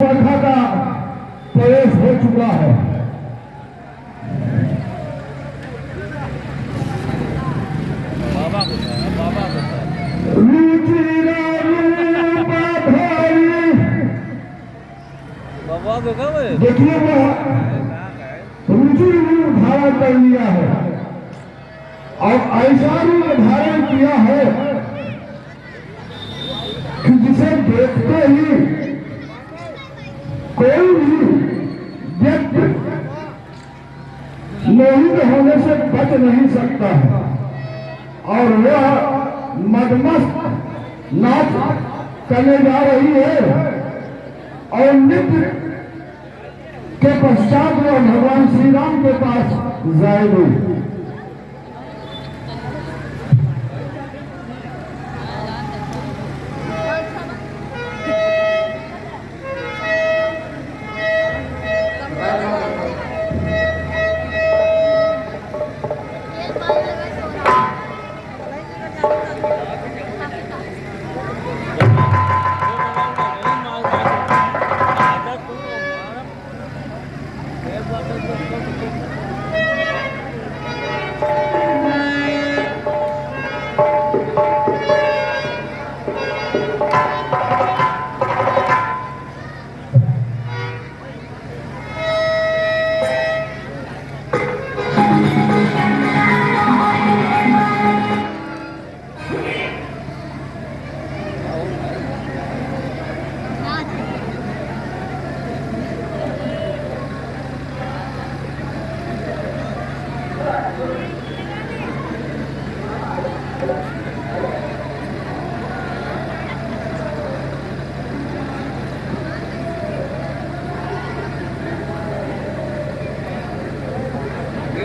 वर्षा का प्रवेश हो चुका है। देखिए वो रुचि रूप धारण कर लिया है और ऐसा रूप धारण किया है कि जिसे देखते ही कोई भी व्यक्ति मोहित होने से बच नहीं सकता है। और वह मदमस्त नाच करने जा रही है और नृत्य के पश्चात वह भगवान श्री राम के पास जाएगी।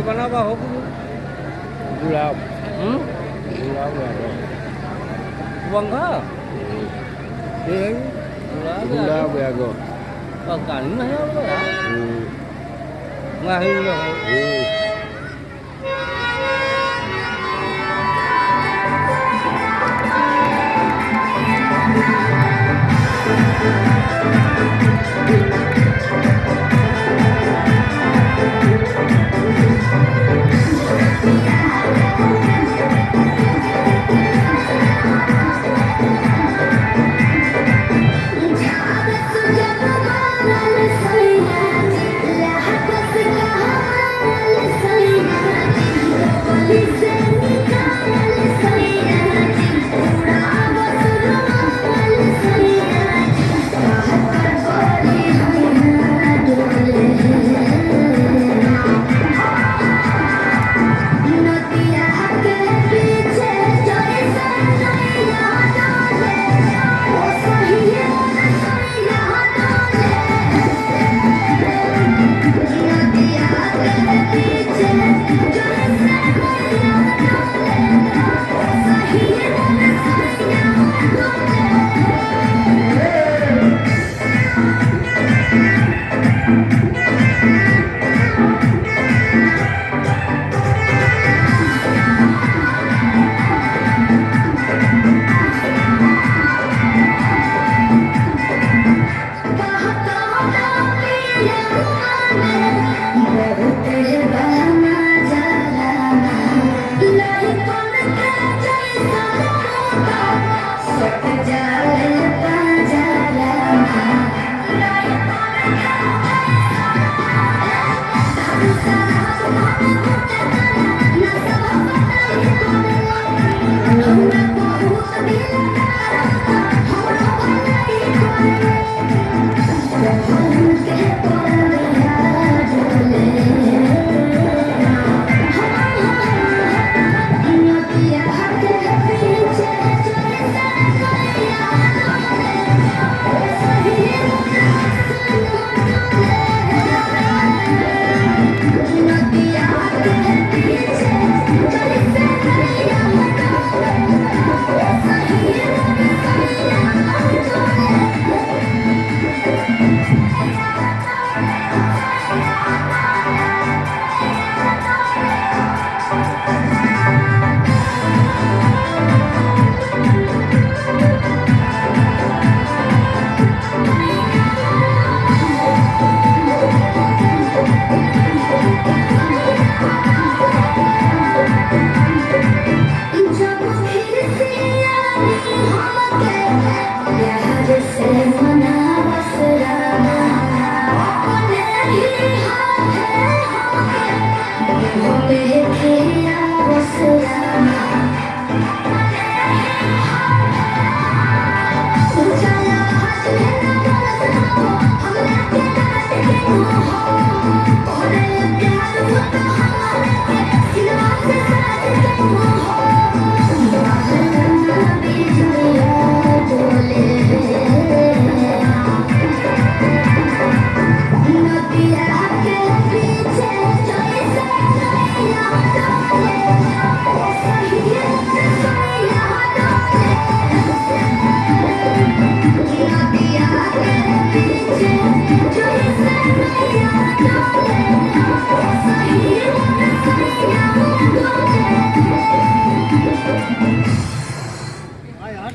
बना हुआ हो गुलाब गुलाब वंगा गुलाब यागो कहानी नहीं है यार नहीं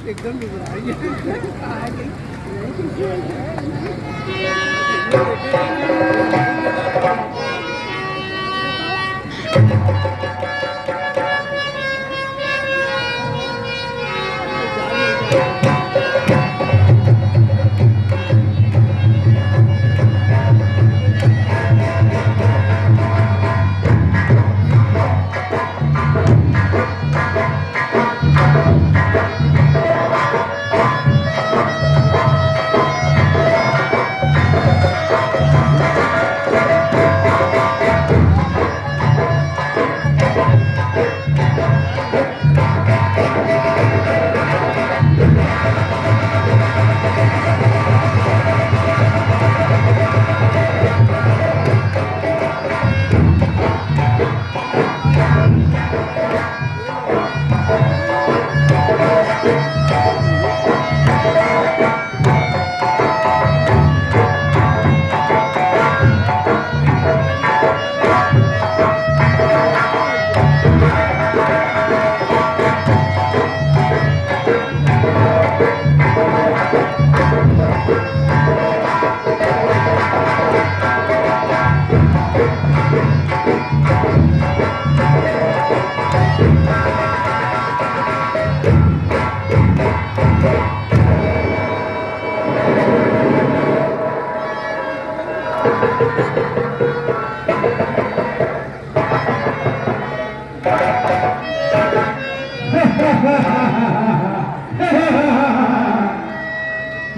एकदम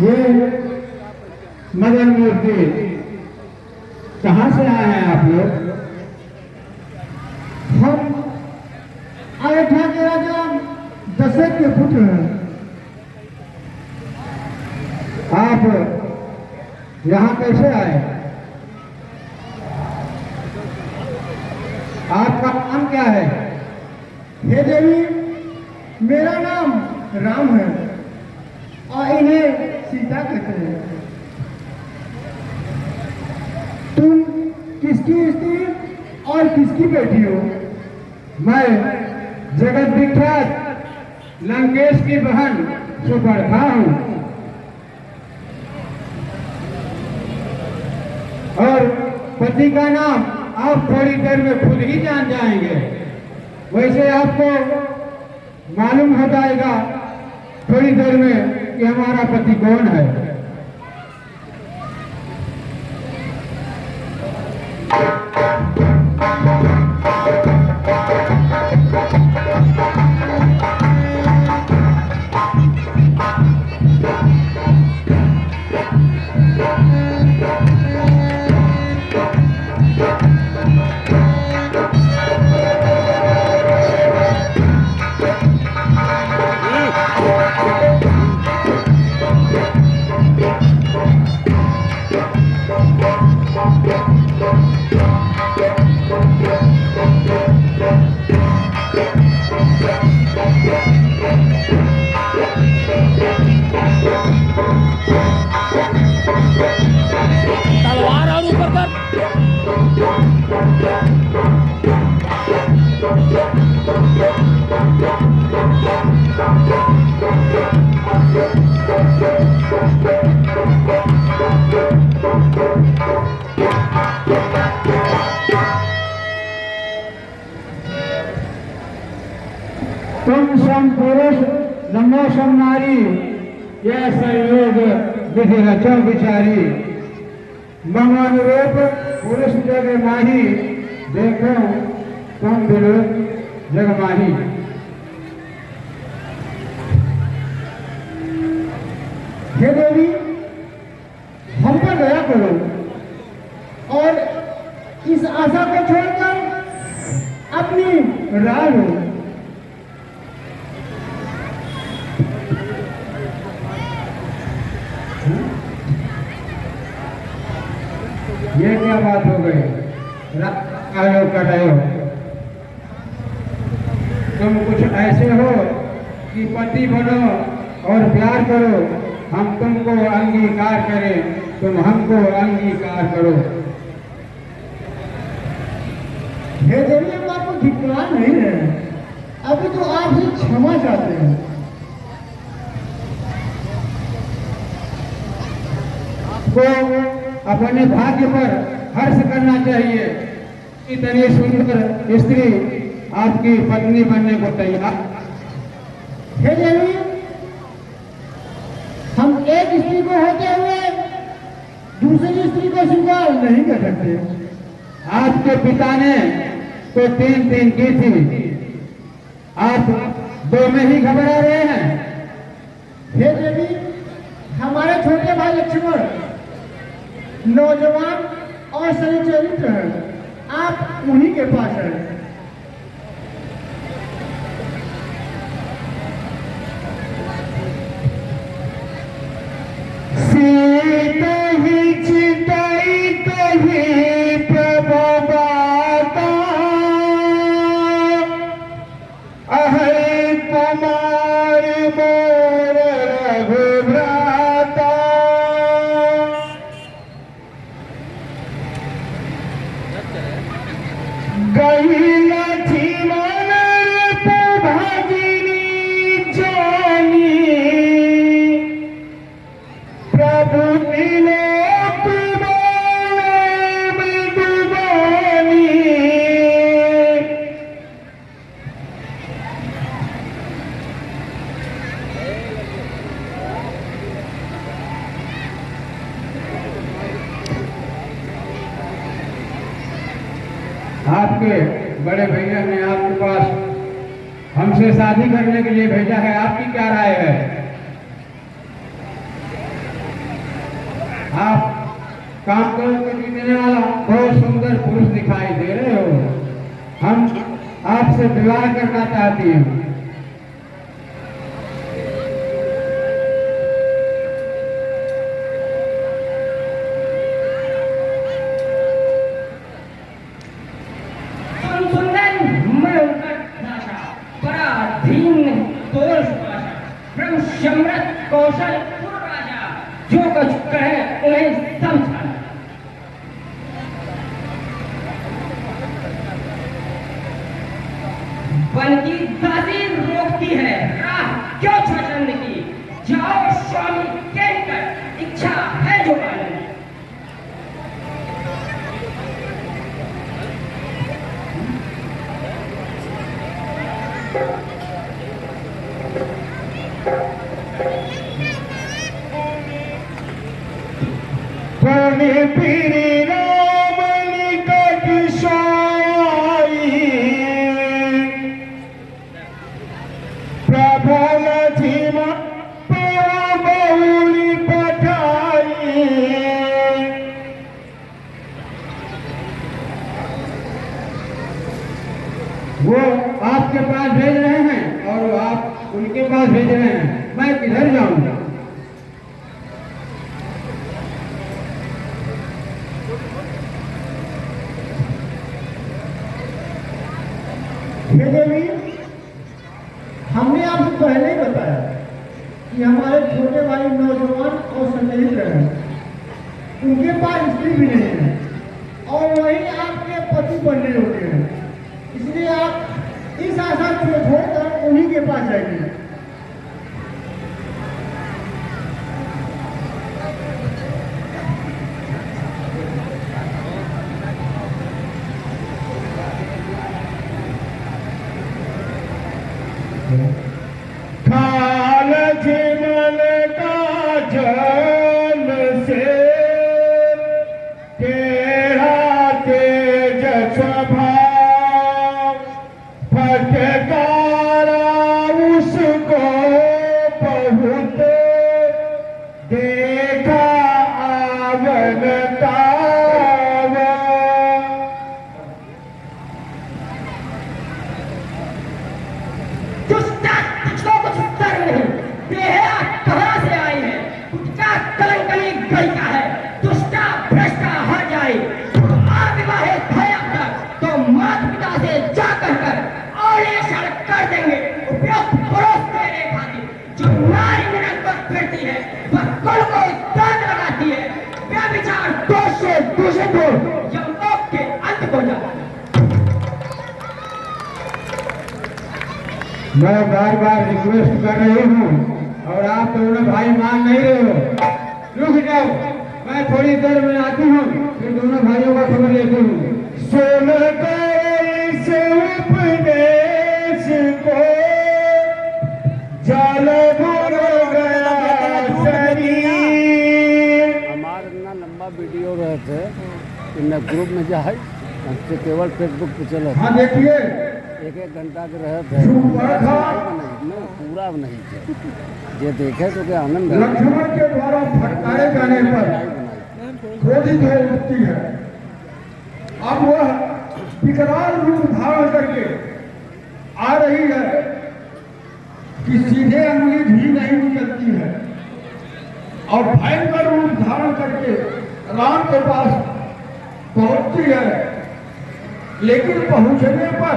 ये मदन मूर्ति कहाँ से आए हैं आप लोग? हम अयोध्या के राजा दशरथ के पुत्र हैं। आप यहाँ कैसे आए? आपका नाम क्या है? हे देवी, मेरा नाम राम है और इन्हें सीता कहते हैं। तुम किसकी स्त्री और किसकी बेटी हो? मैं जगत विख्यात लंकेश की बहन सुपर्णा हूँ और पति का नाम आप थोड़ी देर में खुद ही जान जाएंगे। वैसे आपको मालूम हो जाएगा थोड़ी देर में कि हमारा पति कौन है। तलवार और ऊपर कर। तुम सम पुरुष नमो सम नारी, यह संयोग विधि रचो विचारी। मम अनुरूप पुरुष जग माही, देखो तुम बिलो जग माही। हे देवी, हम पर दया करो और इस आशा को छोड़कर अपनी राह लो। ये क्या बात हो गई? आयोग कर रहे हो तुम? कुछ ऐसे हो कि पति बनो और प्यार करो, हम तुमको अंगीकार करें। तुम हमको अंगीकार करो। हे देवी, हम आपको धिक्कार नहीं रहे, अभी तो आपसे क्षमा चाहते हैं। आपको अपने भाग्य पर हर्ष करना चाहिए। इतनी सुंदर स्त्री आपकी पत्नी बनने को तैयार। हे देवी, हम एक स्त्री को होते हुए दूसरी स्त्री को स्वीकार नहीं कर सकते। आपके पिता ने तो 3 की थी, आप 2 में ही घबरा रहे हैं। हे देवी, हमारे छोटे भाई लक्ष्मण नौजवान और सच्चरित्र हैं, आप उन्हीं के पास हैं। सीता ही चिताई कही प्रभु बाता, अहै कुमार मोर रघुभ्राता। गई लक्ष्मण भागिनी जानी, प्रभु तिलोक बोले मृदुबानी। आपके बड़े भैया ने आपके पास हमसे शादी करने के लिए भेजा है, आपकी क्या राय है? आप काम करके जीतने वाला बहुत सुंदर पुरुष दिखाई दे रहे हो, हम आपसे विवाह करना चाहती हूँ। कौशल राजा जो कुछ कहे उन्हें समझा। वन की दासी रोकती है, राह क्यों छोड़ने की? जाओ स्वामी कहकर, इच्छा है जो पालन। पीरी रामनी कट साई, प्रभु लक्ष्मण बहुली पठाई। वो आपके पास भेज रहे हैं और वो आप उनके पास भेज रहे हैं, मैं किधर जाऊंगा? देवी, हमने आपको पहले ही बताया कि हमारे छोटे भाई नौजवान और संतरित हैं, उनके पास स्त्री भी नहीं है और वही आपके पति बनने होते हैं, इसलिए आप इस आशा को छोड़कर उन्हीं के पास जाएंगे। खाल झिमल का जल से तेरा तेज स्वभाव, फटकारा उसको बहुत देखा आवनता। जो नारी निरंतर फिरती है वह कुल को दाग लगाती है। मनुष्य से दूषित हो, यमलोक के अंत को जाए। मैं बार बार रिक्वेस्ट कर रही हूँ और आप दोनों भाई मान नहीं रहे हो। रुक जाओ, मैं थोड़ी देर में आती हूँ, फिर दोनों भाइयों का खबर लेती हूँ। सुन कर इस उपदेश को जल भर गया शरीर। हमारे इतना लंबा वीडियो रहते कि न ग्रुप में जाए हमसे केवल फेसबुक पे चले हाँ देखिए, एक घंटा के रहे थे पूरा नहीं थे ये देखे तो क्या आनंद है। लक्ष्मण के द्वारा फटकारे जाने पर क्रोधित हो उठती है। अब वह विकराल रूप धारण करके आ रही है कि सीधे अंगुली भी नहीं निकलती है और भयंकर रूप धारण करके राम के पास पहुंचती है। लेकिन पहुंचने पर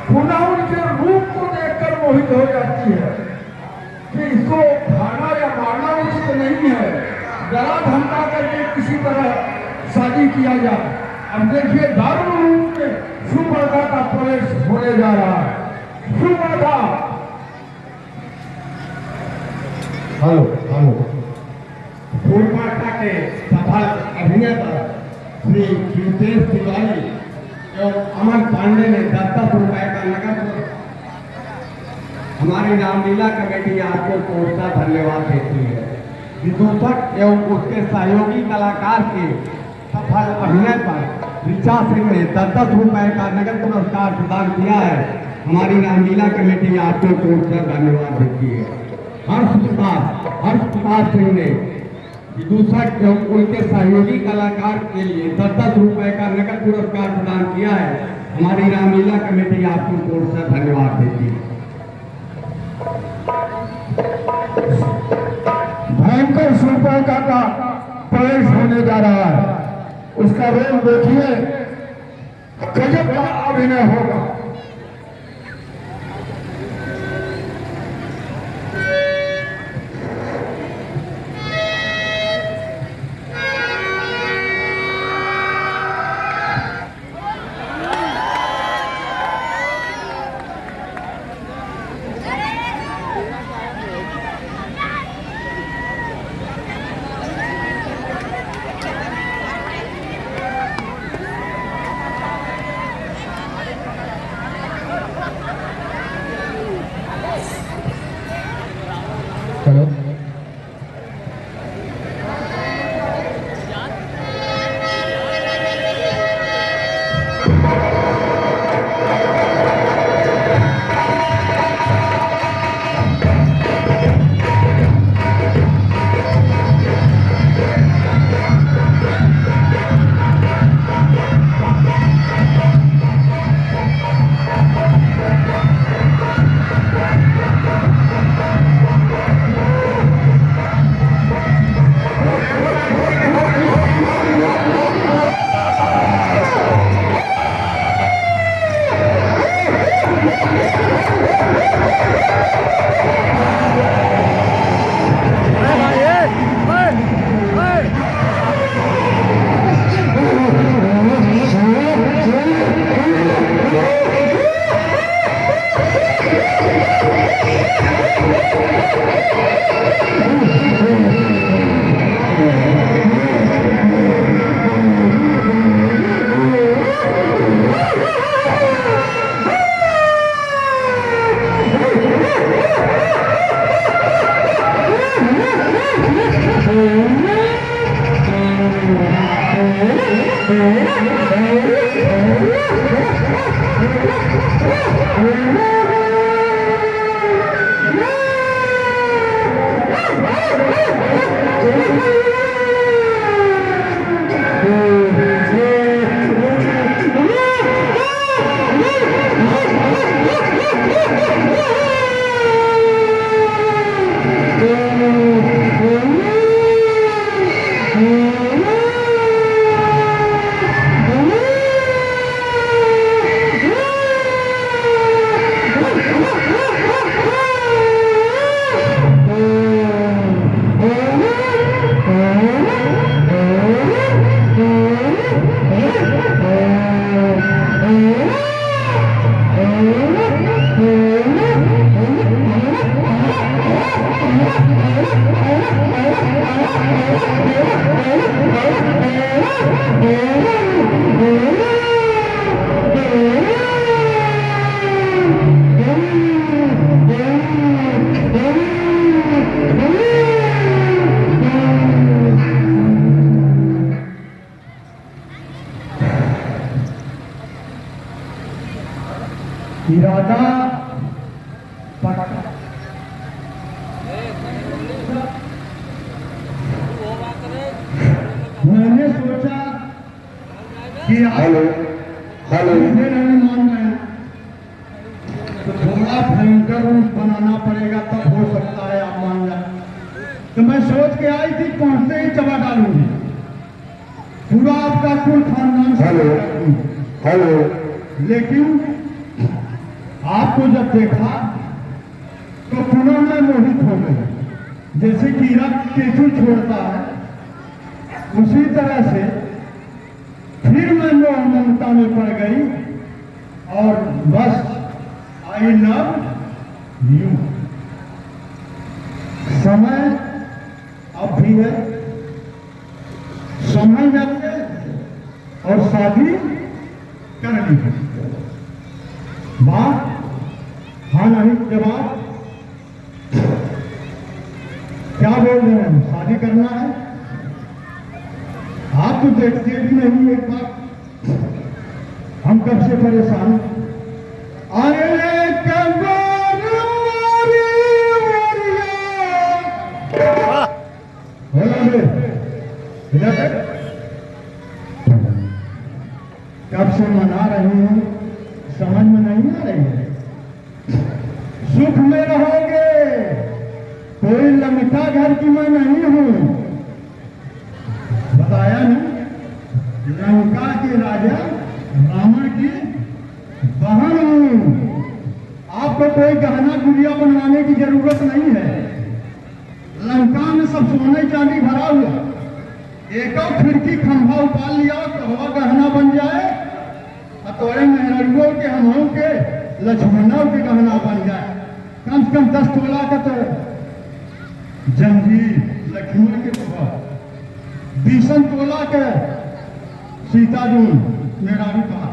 पुनः उनके रूप को देखकर मोहित हो जाती है कि इसको खाना या मारना उचित नहीं है, डरा धमका करके किसी तरह शादी किया जाए। अब देखिए दारुण रूप में सुपर्णा का प्रवेश होने जा रहा है। सुपर्णा, हेलो हेलो, सुपर्णा के सफल अभिनेता श्री कीर्तेश तिवारी एवं अमन पांडे ने 10 रुपए का नगद हमारी रामलीला कमेटी आपको कोटसा धन्यवाद देती है। विदूषक एवं उसके सहयोगी कलाकार के सफल अभिनय पर ऋचा सिंह ने 10 रुपए का नगद पुरस्कार प्रदान किया है। हमारी रामलीला कमेटी आपको कोटसा धन्यवाद देती है। हर्ष प्रकाश सिंह ने विदूषक एवं उनके सहयोगी कलाकार के लिए 10 रुपए का नगद पुरस्कार प्रदान किया है। हमारी रामलीला कमेटी आपको कोटसा धन्यवाद देती है। भयंकर सुपर्णा का प्रवेश होने जा रहा है। उसका रोल देखिए, गजब का अभिनय होगा। चलो इरादा पक्का। मैंने सोचा कि हेलो मुझे नहीं मान रहे हैं, तो थोड़ा भयंकर रूप बनाना पड़ेगा, तब हो सकता है आप मान जाए। तो मैं सोच के आई थी पहुंचते ही चबा डालूंगी, पूरा आपका कुल खानदान हेलो। लेकिन आपको जब देखा तो पुनः मैं मोहित हो गया, जैसे कीड़ा केचुल छोड़ता है उसी तरह से फिर मैं मोह ममता में पड़ गई और बस आई लव यू। समय अब भी है, समय जाते और शादी कर ली। बात हाँ नहीं जवाब क्या बोल रहे हैं, शादी करना है। आप तो देखते भी नहीं, एक बात हम कब से परेशान। अरे कबर मोरी मोरिया कब से मना रही हूं, समझ में नहीं आ रही है। सुख में रहोगे, कोई लंगटा घर की मैं नहीं हूं, बताया नहीं। लंका के राजा रावण की बहन हूं। आपको कोई गहना गुड़िया बनवाने की जरूरत नहीं है। लंका में सब सोने चांदी भरा हुआ, एक और खिड़की खंभा उपाल लिया तो हवा गहना बन जाए, तोरे मेहरुओं के हमों के लक्ष्मणों के गहना बन जाए। कम से कम 10 तोला का तो जंजीर लक्ष्मण के बाबा, 20 तोला के सीता दून मेरा भी कहा।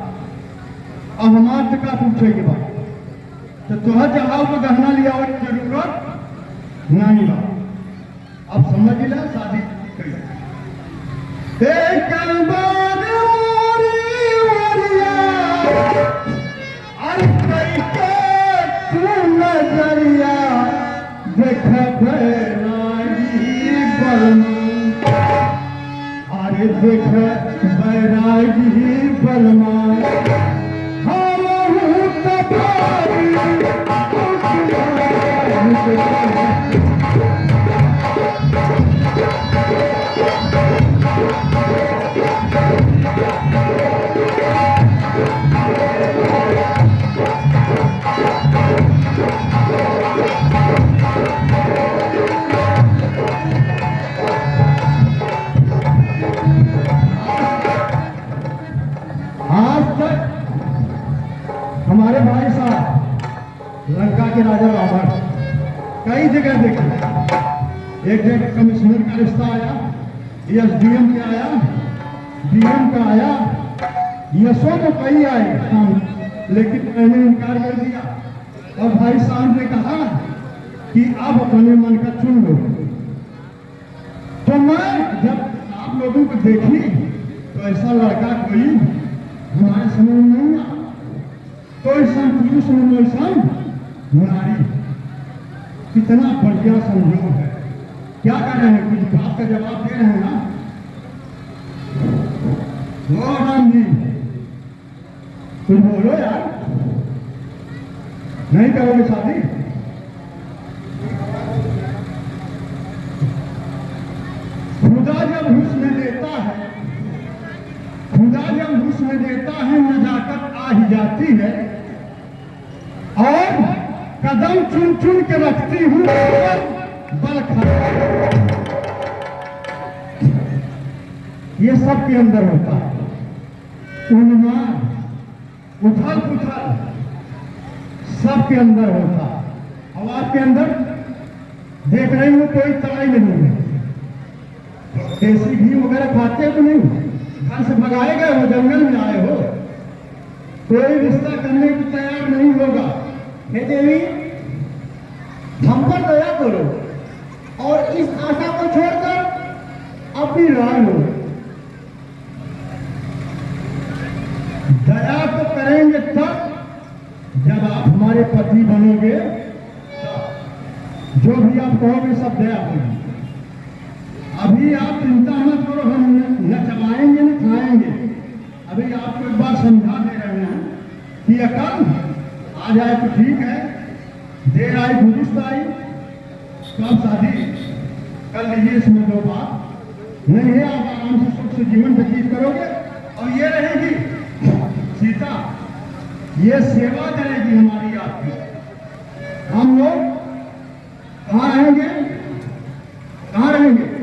अब हमारे का पूछेगी बात तो तुहर जहां को गहना लिया और जरूरत नहीं बा। अब समझ लिया शादी नजरिया देख अरे देख बैरागी बलमा हमारे भाई साहब लंका के राजा रावण कई जगह देखे। एक जगह कमिश्नर का रिश्ता आया, एसडीएम का आया, डीएम का आया, यशो तो कई आए हम, लेकिन मैंने इनकार कर दिया। और भाई साहब ने कहा कि आप अपने मन का चुन लो। तो मैं जब आप लोगों को देखी तो ऐसा लड़का कोई हमारे समझ में नहीं आया। कोई पुरुष में नारी, कितना बढ़िया संयोग है। क्या कर रहे हैं, कुछ बात का जवाब दे रहे हैं ना। वो राम जी कुछ बोलो यार, नहीं करोगे शादी? खुदा जब हुस्न देता है, खुदा जब हुस्न देता है, नजाकत आ ही जाती है और कदम चुन चुन के रखती हूँ बल खा। ये सबके अंदर होता है, उन्माद, उथल पुथल सबके अंदर होता है। और आपके अंदर देख रही हूँ कोई तड़ाई नहीं है। देसी घी वगैरह खाते हो तो नहीं, घर से भगाए गए हो, जंगल में आए हो, कोई रिश्ता करने को तैयार नहीं होगा। हे देवी, हम पर दया करो और इस आशा को छोड़कर अपनी राह लो। दया तो करेंगे तब जब हमारे पति बनोगे, जो भी आप कहोगे सब दया होगी। अभी आप चिंता मत करो, हम न चबाएंगे न खाएंगे। अभी आपको एक बार समझा दे रहे हैं कि अकल आ जाए तो ठीक है, देर आई दुरुस्त आई, तो आप शादी कर लीजिए, इसमें दो बात नहीं है। आप आराम से सुख से जीवन व्यतीत करोगे और ये रहेगी सीता, ये सेवा करेगी हमारी आपकी। हम लोग कहाँ रहेंगे, कहाँ रहेंगे?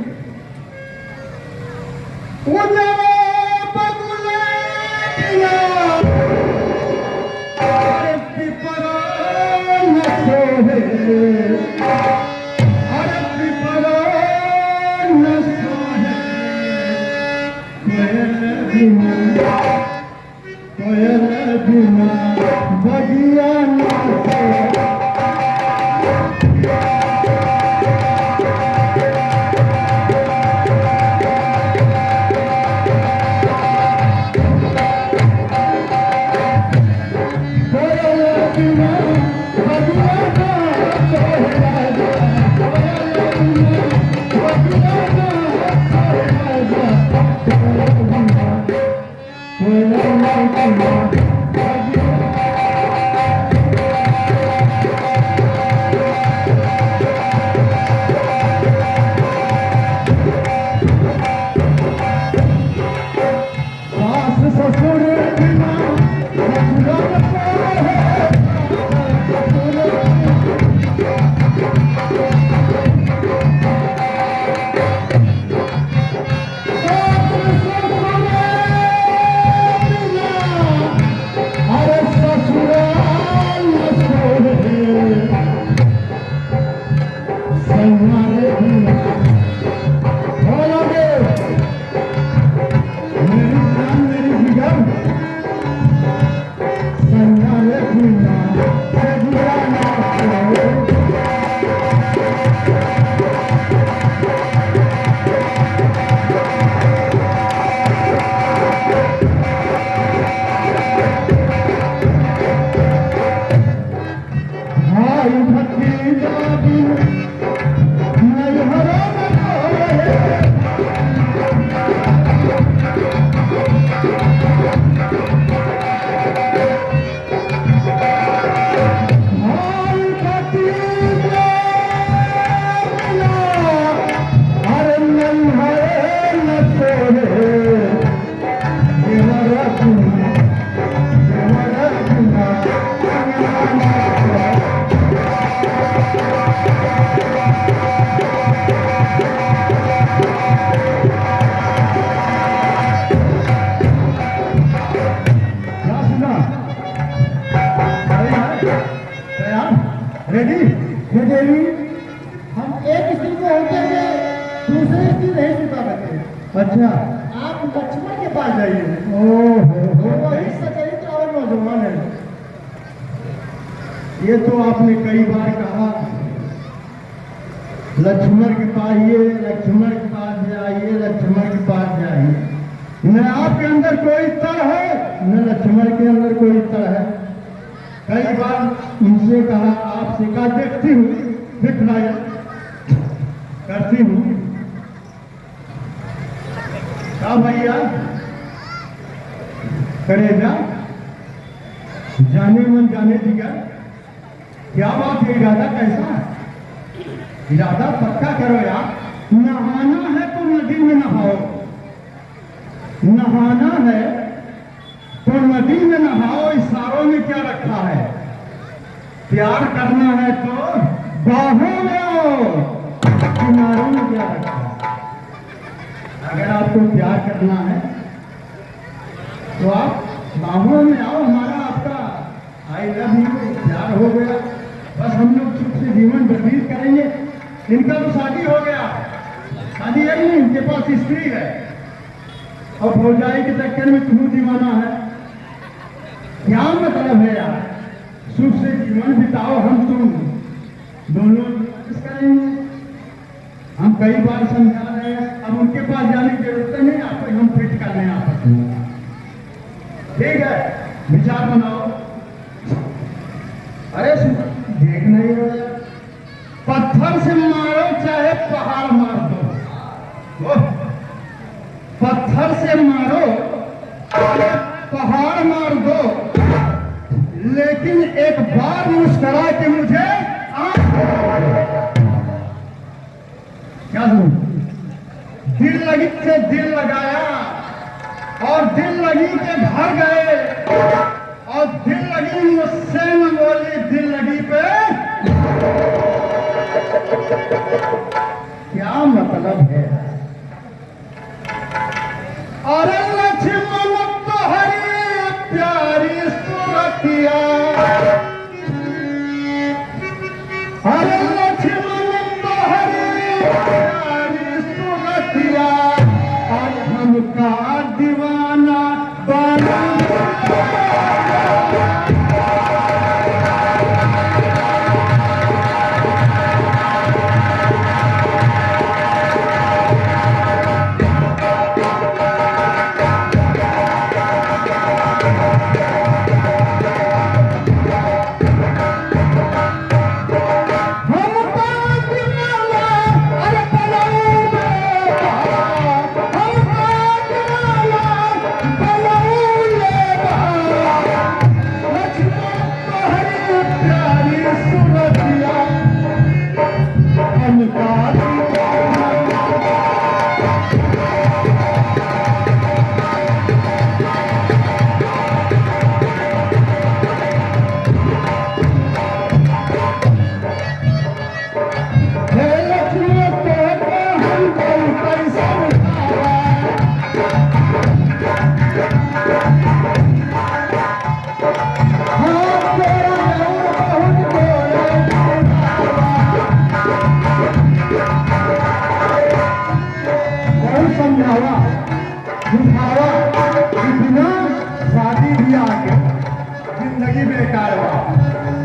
रेडी? देवी, हम एक स्त्री को होते हुए दूसरे स्त्री नहीं छुपा सकते। अच्छा, आप लक्ष्मण के पास जाइए, ओहो, वही सचरित्र और नौजवान है। ये तो आपने कई बार कहा, लक्ष्मण के पास ये, लक्ष्मण के पास जाइए, लक्ष्मण के पास जाइए। न आपके अंदर कोई तड़ है, न लक्ष्मण के अंदर कोई तड़ है। कई बार उनसे कहा, आपसे कहा, देखती हूँ, दिखलाया करती हूँ। कहा भैया करेगा, जाने मन जाने दिया, क्या बात है? इरादा कैसा है? इरादा पक्का करो यार। नहाना है तो नदी में नहाओ, नहाना है तो नदी में नहाओ। इशारों में क्या रखा है? प्यार करना है तो बाहों में आओ, किनारों में क्या रखा है? अगर आपको प्यार करना है तो आप बाहों में आओ। हमारा आपका आई लव यू प्यार हो गया, बस हम लोग सुख से जीवन व्यतीत करेंगे। इनका तो शादी हो गया, शादी है नहीं, इनके पास स्त्री है और भौजाई के चक्कर में तुम दीवाना है। क्या मतलब है यार? सुख से जीवन बिताओ, हम तुम दोनों इस करेंगे। हम कई बार समझा रहे हैं, अब उनके पास जाने की जरूरत नहीं, आपको हम फिट कर लें आपस में। ठीक है, विचार बनाओ। पत्थर से मारो, पहाड़ मार दो, लेकिन एक बार मुस्कुरा के मुझे क्या सुन, दिल लगी से दिल लगाया और दिल लगी के घर गए और दिल लगी मुझसे न बोली, दिल लगी पे क्या मतलब है। अरे लक्ष्मण तो हरी प्यारी सुरतिया, अरे लक्ष्मण तो हरी प्यारी सुरतिया, आज हमका दीवाना बना।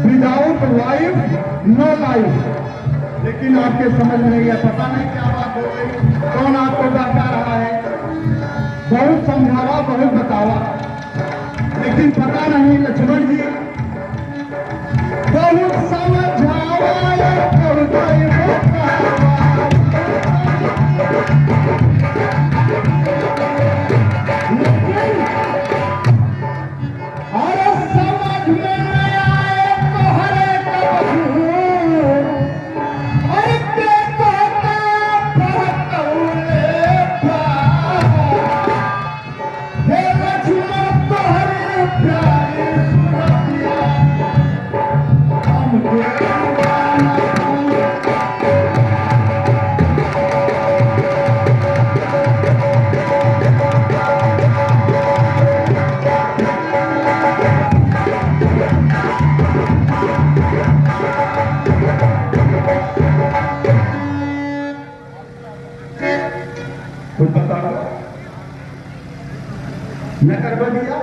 Without wife no life. लेकिन आपके समझ में नहीं है, पता नहीं क्या बात हो गई, कौन आपको बता रहा है। बहुत समझावा, बहुत बतावा, लेकिन पता नहीं लक्ष्मण जी। बहुत समझावा, बहुत न करवा दिया।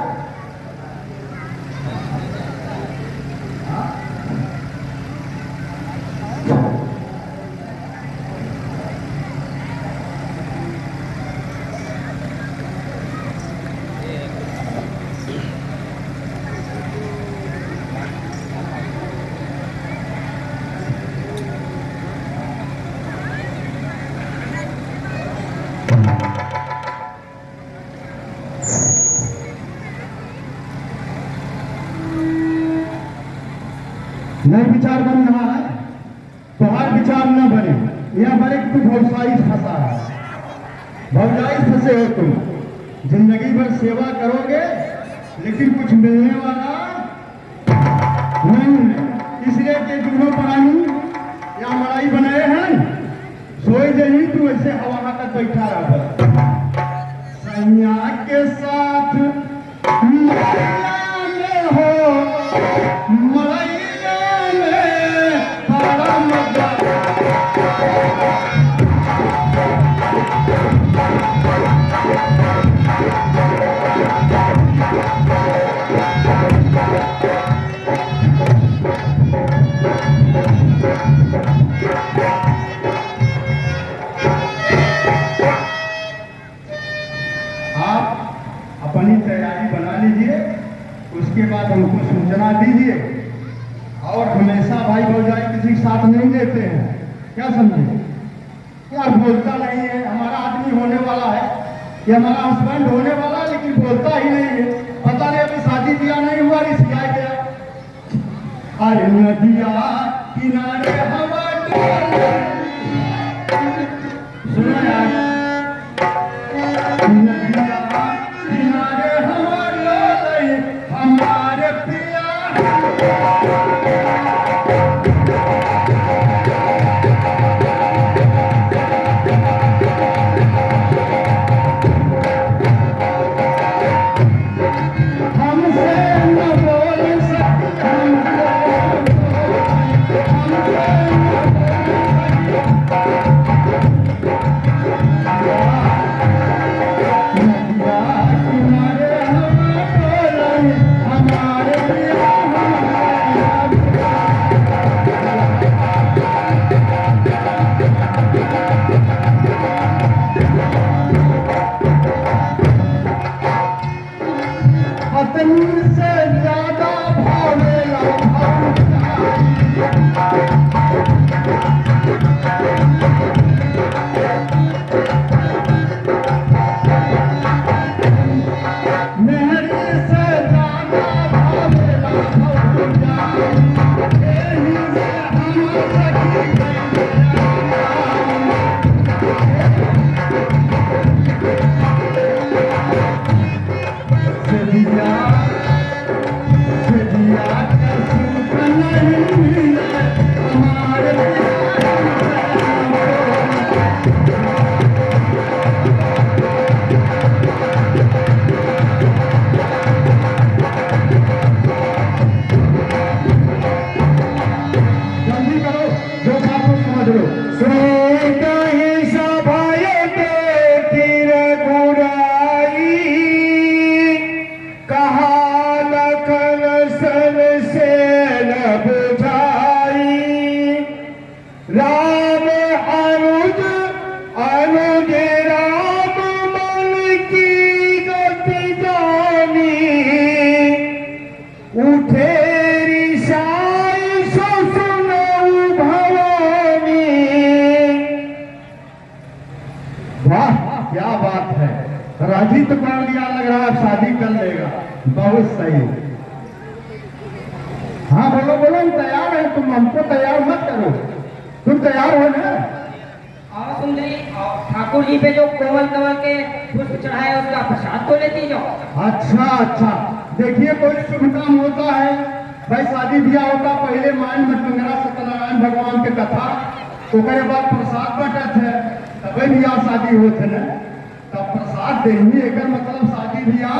नए विचार बन रहा है, तुम्हारे विचार न बने, यह बने कि तू भौसाई फंसा है। भौसाई फंसे हो तुम, जिंदगी भर सेवा करोगे लेकिन कुछ मिलने वाला नहीं है। इसलिए कि दोनों प्राणी या मड़ाई बनाए हैं, सोई जही तू ऐसे हवा तक बैठा रहा। सैया के साथ हो मड़ाई अपनी तैयारी बना लीजिए, उसके बाद हमको सूचना दीजिए। और हमेशा भाई भौजाई किसी के साथ नहीं देते हैं, क्या समझे? क्या बोलता नहीं है, हमारा आदमी होने वाला है, कि हमारा हस्बैंड होने वाला है, लेकिन बोलता ही नहीं है। पता नहीं अभी शादी ब्याह नहीं हुआ, रिसिया गया। अरे नदिया किनारे हवा डोले, सुनो यार, नदिया किनारे हवा डोले हमारे पिया। हमसे न बोल सकती, नदिया किनारे हवा डोले हमारे पिया, हमारे पत्नी से ज्यादा भावेला मेहरी से ज्यादा भावेला भौजा, एही से हम सखी सदिया सदिया का सुख नहीं मिले हमारे जल्दी करो, जो बात को समझ लो। सुनो कहीं सभाए तीर गुराई, कहा लखन सन से न बुझाई, राम अनुज अनुज राम मन की गति जानी, उठे रिसाई सो सुनऊ भवानी। वाह क्या बात है, राजी तो कर लिया, लग रहा है शादी कर लेगा। बहुत सही। हाँ बोलो बोलो, हम तैयार हैं, तुम हमको तैयार मत करो, तुम तैयार हो ना। और सुंदरी, और ठाकुर जी पे जो कोमल कमल के पुष्प चढ़ाए उसका प्रसाद तो लेती जाओ। अच्छा अच्छा, देखिए कोई शुभ काम होता है, भाई शादी ब्याह होता, पहले मान मटमंगरा सत्यनारायण भगवान के कथा, ओकरे बाद प्रसाद बटत है, तबे ब्याह शादी होते न, तब प्रसाद देंगे, एकर मतलब शादी ब्याह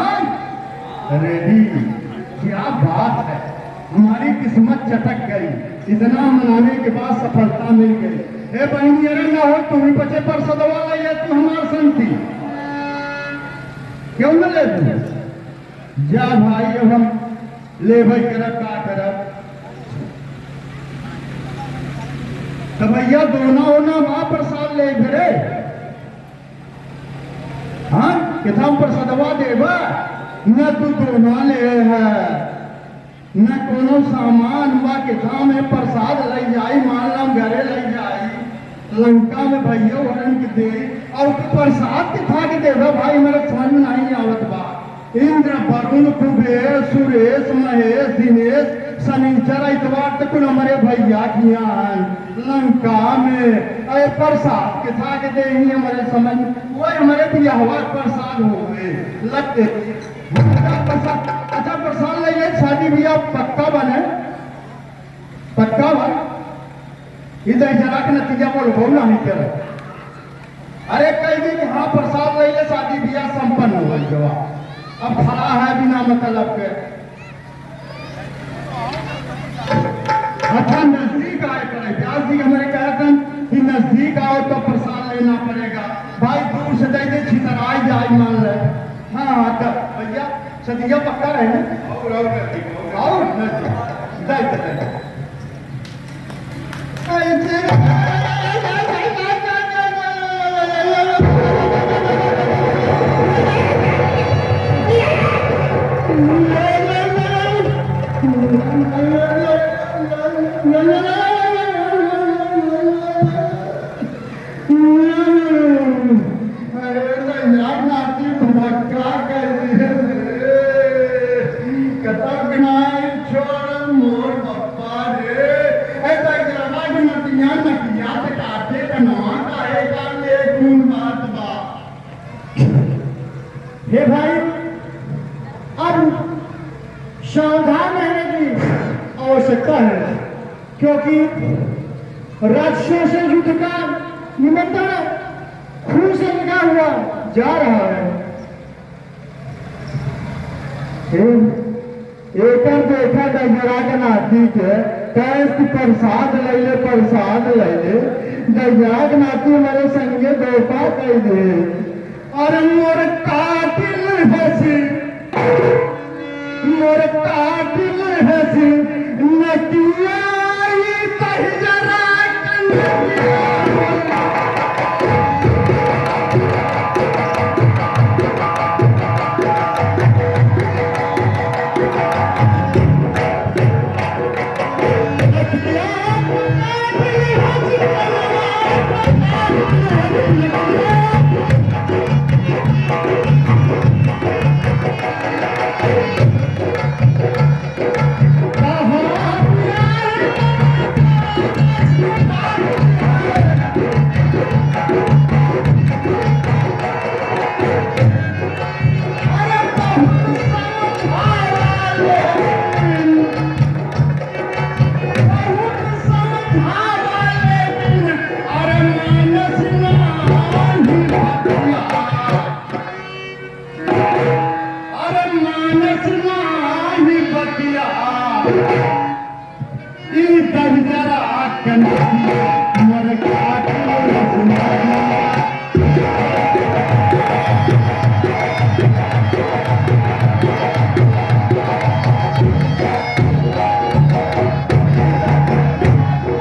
रेडी। क्या बात है, हमारी किस्मत चटक गई, इतना मनाने के बाद सफलता मिल गई। हे बहनी, अरे ना हो तुम ही बचे पर सदवा लइए, तू हमार संगती क्यों न ले तू? जा भाई, अब हम ले भाई करब का करब, तो भैया दोना होना वहां प्रसाद ले घरे। हाँ कितना प्रसादवा देबा, न तू दोना ले है न कोनो सामान बा कितना में प्रसाद ले जाई, मान लो घरे ले जाई, लंका में भैया वरन के दे, और प्रसाद कितना के देबा भाई, मेरा समझ में नहीं आवत बा। इंद्र वरुण कुबेर सुरेश महेश दिनेश शनिचर इतवार तक हमारे भैया की हैं लंका में, अरे प्रसाद किथा के दे ही हमारे समझ, वही हमारे भैया हवा प्रसाद हो गए लगते प्रसाद। अच्छा प्रसाद ले शादी भैया पक्का बने, पक्का बन इधर जरा के नतीजा बोल हो नहीं कर। अरे कई दिन हाँ प्रसाद ले शादी ब्याह संपन्न हो गई जवाब, अब खड़ा है बिना मतलब के। अच्छा नजदीक आए पड़े, व्यास जी हमारे कहते हैं कि नजदीक आओ तो प्रसाद लेना पड़ेगा, भाई दूर से दे दे छितराई जाए मान ले। हाँ तो भैया सदिया पक्का रहे ना, और नजदीक दे दे नाती भाई अब सावधान रहने की आवश्यकता है, क्योंकि राक्षसों से युद्ध का निमंत्रण खून से लगा हुआ जा रहा है। एकर देखा गजरा के नाती के कैसे प्रसाद ले प्रसाद ले गजरा के नाती मेरे संगे दोपा कह दे, अरे मोर का